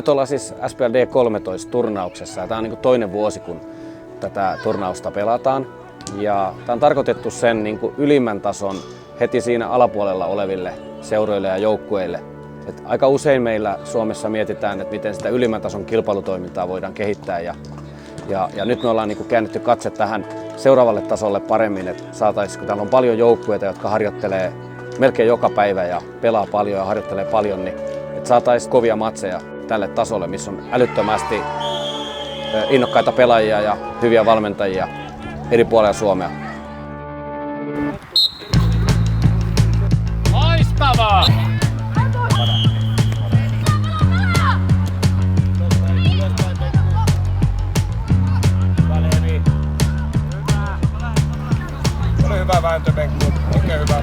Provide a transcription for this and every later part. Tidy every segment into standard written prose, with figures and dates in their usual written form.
Nyt ollaan siis SPL D13-turnauksessa ja tämä on niin kuin toinen vuosi, kun tätä turnausta pelataan. Ja tämä on tarkoitettu sen niin kuin ylimmän tason heti siinä alapuolella oleville seuroille ja joukkueille. Et aika usein meillä Suomessa mietitään, että miten sitä ylimmän tason kilpailutoimintaa voidaan kehittää. Ja nyt me ollaan niin kuin käännetty katse tähän seuraavalle tasolle paremmin, että saataisiin, kun täällä on paljon joukkueita, jotka harjoittelee melkein joka päivä ja pelaa paljon ja harjoittelee paljon, niin että saataisiin kovia matseja tälle tasolle, missä on älyttömästi innokkaita pelaajia ja hyviä valmentajia eri puolilla Suomea. Loistavaa! Oli hyvä vääntöpenkku, oikein hyvä.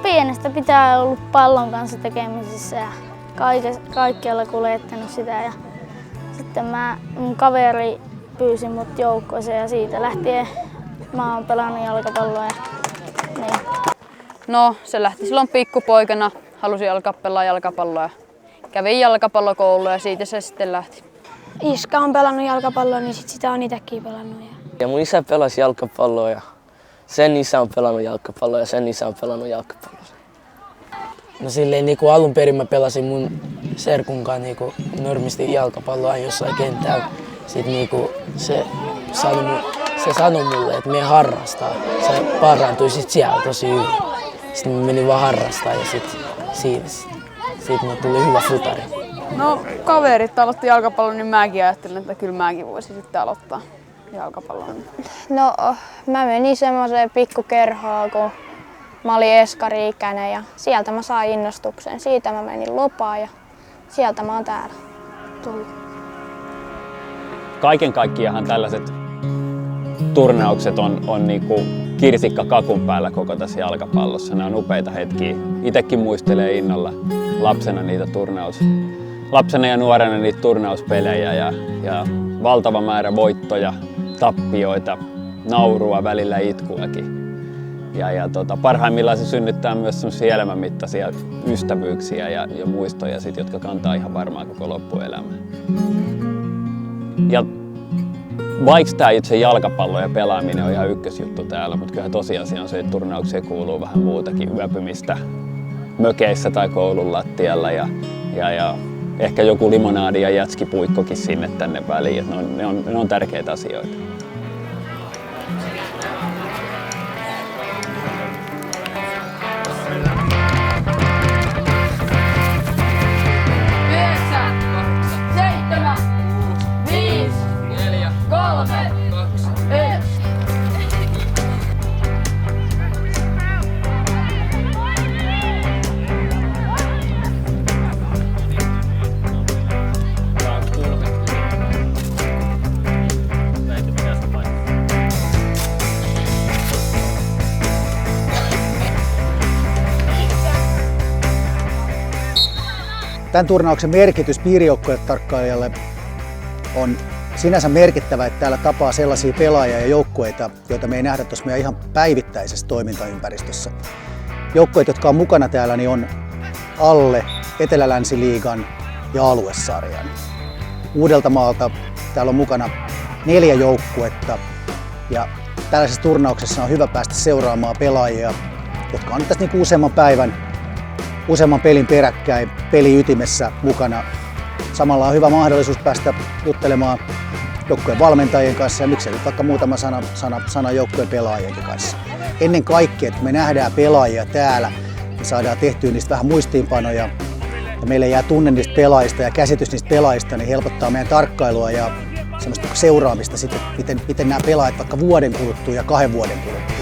Pienestä pitää ollut pallon kanssa tekemisissä ja kaikkialla kuljettanut sitä. Ja sitten mun kaveri pyysi mut joukkueeseen ja siitä lähtien mä oon pelannut jalkapalloa. Niin. No, se lähti silloin pikkupoikana. Halusin alkaa pelaa jalkapalloa ja kävin jalkapallokoulua ja siitä se sitten lähti. Iska on pelannut jalkapalloa, niin sitä on itsekin pelannut. Ja mun isä pelasi jalkapalloa ja sen isä on pelannut jalkapalloa ja sen isä on pelannut jalkapalloa. No silleen niinku alun perin mä pelasin mun serkun kanssa niinku normisti jalkapalloa jossain kentällä. Sitten niinku se sanoi mulle, että mene harrastaa. Se parantui sit siellä tosi hyvin. Sitten mä menin vaan harrastaa ja siitä mulle tuli hyvä futari. No, kaverit aloitti jalkapallon, niin mäkin ajattelin, että kyllä mäkin voisin sitten aloittaa jalkapallon. No, mä menin semmoiseen pikkukerhoon, kun mä olin eskari-ikäinen ja sieltä mä sain innostuksen. Siitä mä menin Lopaan ja sieltä mä oon täällä tullut. Kaiken kaikkiaan tällaiset turnaukset on niinku kirsikka kakun päällä koko tässä jalkapallossa. Ne on upeita hetkiä. Itekin muistelee innolla lapsena ja nuorena niitä turnauspelejä ja valtava määrä voittoja, tappioita, naurua, välillä itkuakin. Parhaimmillaan se synnyttää myös sellaisia elämänmittaisia ystävyyksiä ja muistoja, jotka kantaa ihan varmaan koko loppuelämää. Ja vaikka tämä itse jalkapallo ja pelaaminen on ihan ykkösjuttu täällä, mutta kyllä tosiasia on se, että turnaukseen kuuluu vähän muutakin, yöpymistä mökeissä tai koulun lattialla ja ehkä joku limonaadi ja jätskipuikkokin sinne tänne väliin. Ne on tärkeitä asioita. Tämän turnauksen merkitys piirijoukkuetarkkailijalle on sinänsä merkittävä, että täällä tapaa sellaisia pelaajia ja joukkueita, joita me ei nähdä tuossa meidän ihan päivittäisessä toimintaympäristössä. Joukkueet, jotka on mukana täällä, niin on alle Etelä-Länsiliigan ja aluesarjan. Uudeltamaalta täällä on mukana 4 joukkuetta ja tällaisessa turnauksessa on hyvä päästä seuraamaan pelaajia, jotka on tässä niin useamman pelin peräkkäin pelin ytimessä mukana. Samalla on hyvä mahdollisuus päästä juttelemaan joukkueen valmentajien kanssa ja miksei nyt vaikka muutama sana joukkueen pelaajienkin kanssa. Ennen kaikkea, että me nähdään pelaajia täällä, me saadaan tehtyä niistä vähän muistiinpanoja ja meille jää tunne niistä pelaajista ja käsitys niistä pelaajista, niin helpottaa meidän tarkkailua ja semmoista seuraamista sitten, miten nämä pelaajat vaikka vuoden kuluttua ja 2 vuoden kuluttua.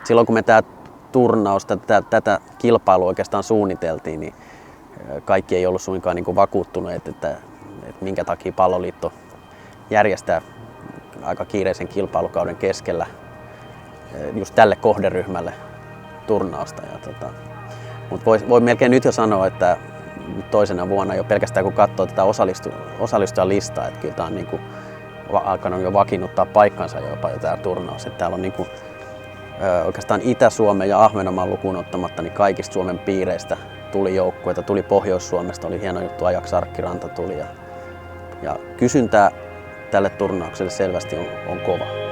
Silloin kun me tämä turnaus, tätä kilpailua oikeastaan suunniteltiin, niin kaikki ei ollut suinkaan niin kuin vakuuttuneet, että minkä takia Palloliitto järjestää aika kiireisen kilpailukauden keskellä just tälle kohderyhmälle turnausta. Mutta voi melkein nyt jo sanoa, että toisena vuonna jo pelkästään kun katsoo tätä osallistujalistaa, että kyllä tämä on niin kuin alkanut jo vakiinnuttaa paikkansa jopa jo tämä turnaus. Että täällä on niin kuin oikeastaan Itä-Suomen ja Ahvenanmaan lukuun ottamatta niin kaikista Suomen piireistä tuli joukkueita, tuli Pohjois-Suomesta, oli hieno juttu, Ajax Sarkkiranta tuli ja kysyntää tälle turnaukselle selvästi on kova.